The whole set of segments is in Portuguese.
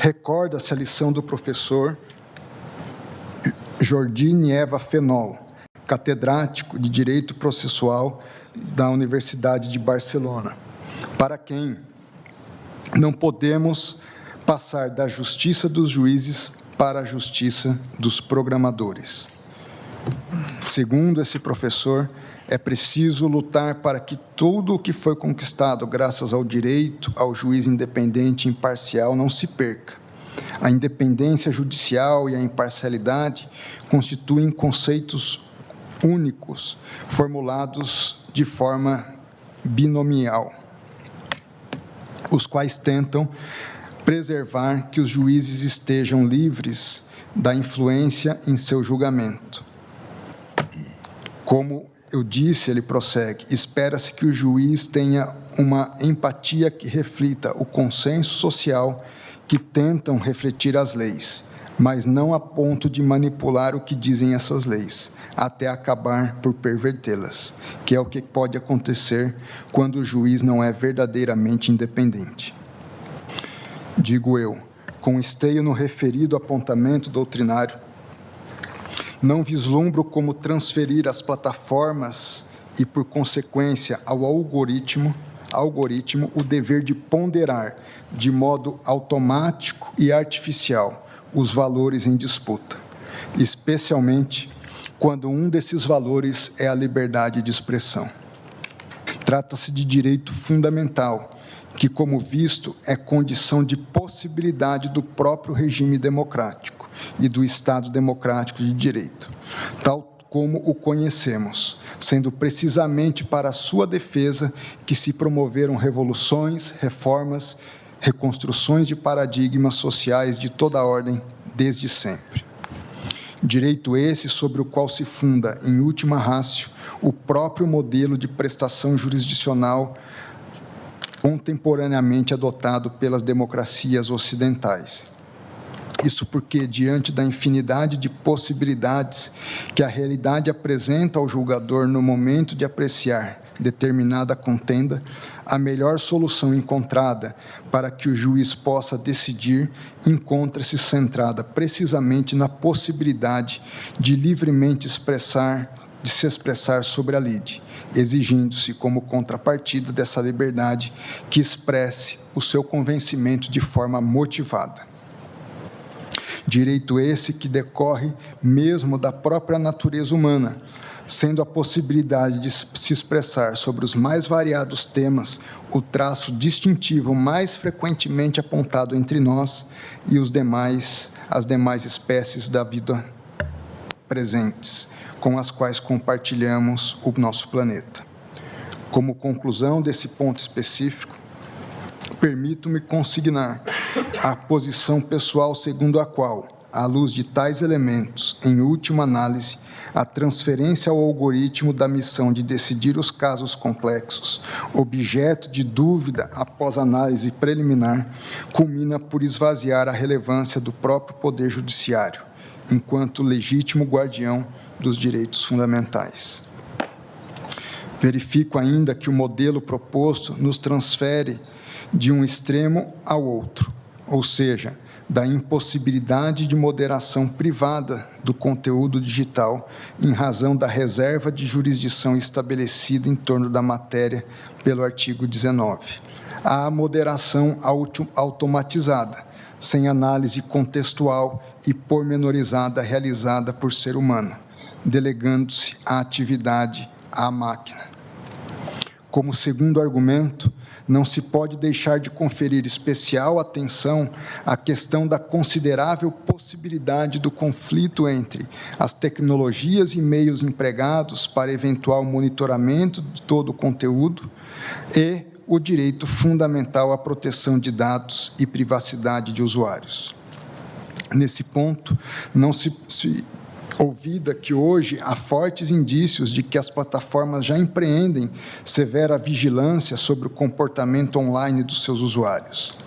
Recorda-se a lição do professor Jordi Nieva Fenol, catedrático de Direito Processual da Universidade de Barcelona, para quem não podemos passar da justiça dos juízes para a justiça dos programadores. Segundo esse professor, é preciso lutar para que tudo o que foi conquistado graças ao direito ao juiz independente e imparcial não se perca. A independência judicial e a imparcialidade constituem conceitos únicos, formulados de forma binomial, os quais tentam preservar que os juízes estejam livres da influência em seu julgamento. Como eu disse, ele prossegue, espera-se que o juiz tenha uma empatia que reflita o consenso social que tentam refletir as leis, mas não a ponto de manipular o que dizem essas leis, até acabar por pervertê-las, que é o que pode acontecer quando o juiz não é verdadeiramente independente. Digo eu, com esteio no referido apontamento doutrinário, não vislumbro como transferir às plataformas e, por consequência, ao algoritmo o dever de ponderar de modo automático e artificial os valores em disputa, especialmente quando um desses valores é a liberdade de expressão. Trata-se de direito fundamental, que, como visto, é condição de possibilidade do próprio regime democrático e do Estado democrático de direito, tal como o conhecemos, sendo precisamente para a sua defesa que se promoveram revoluções, reformas, reconstruções de paradigmas sociais de toda a ordem desde sempre. Direito esse sobre o qual se funda, em última ratio, o próprio modelo de prestação jurisdicional contemporaneamente adotado pelas democracias ocidentais. Isso porque, diante da infinidade de possibilidades que a realidade apresenta ao julgador no momento de apreciar determinada contenda, a melhor solução encontrada para que o juiz possa decidir encontra-se centrada precisamente na possibilidade de livremente se expressar sobre a lide, exigindo-se como contrapartida dessa liberdade que expresse o seu convencimento de forma motivada. Direito esse que decorre mesmo da própria natureza humana, sendo a possibilidade de se expressar sobre os mais variados temas o traço distintivo mais frequentemente apontado entre nós e as demais espécies da vida presentes, com as quais compartilhamos o nosso planeta. Como conclusão desse ponto específico, permito-me consignar a posição pessoal segundo a qual, à luz de tais elementos, em última análise, a transferência ao algoritmo da missão de decidir os casos complexos, objeto de dúvida após análise preliminar, culmina por esvaziar a relevância do próprio Poder Judiciário, enquanto legítimo guardião dos direitos fundamentais. Verifico ainda que o modelo proposto nos transfere de um extremo ao outro, ou seja, da impossibilidade de moderação privada do conteúdo digital em razão da reserva de jurisdição estabelecida em torno da matéria pelo artigo 19, à moderação automatizada, sem análise contextual e pormenorizada realizada por ser humano, delegando-se a atividade à máquina. Como segundo argumento, não se pode deixar de conferir especial atenção à questão da considerável possibilidade do conflito entre as tecnologias e meios empregados para eventual monitoramento de todo o conteúdo e o direito fundamental à proteção de dados e privacidade de usuários. Nesse ponto, não se ouvida que hoje há fortes indícios de que as plataformas já empreendem severa vigilância sobre o comportamento online dos seus usuários.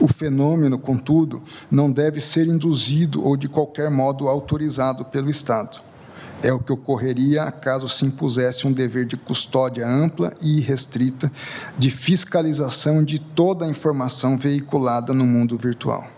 O fenômeno, contudo, não deve ser induzido ou de qualquer modo autorizado pelo Estado. É o que ocorreria caso se impusesse um dever de custódia ampla e irrestrita de fiscalização de toda a informação veiculada no mundo virtual.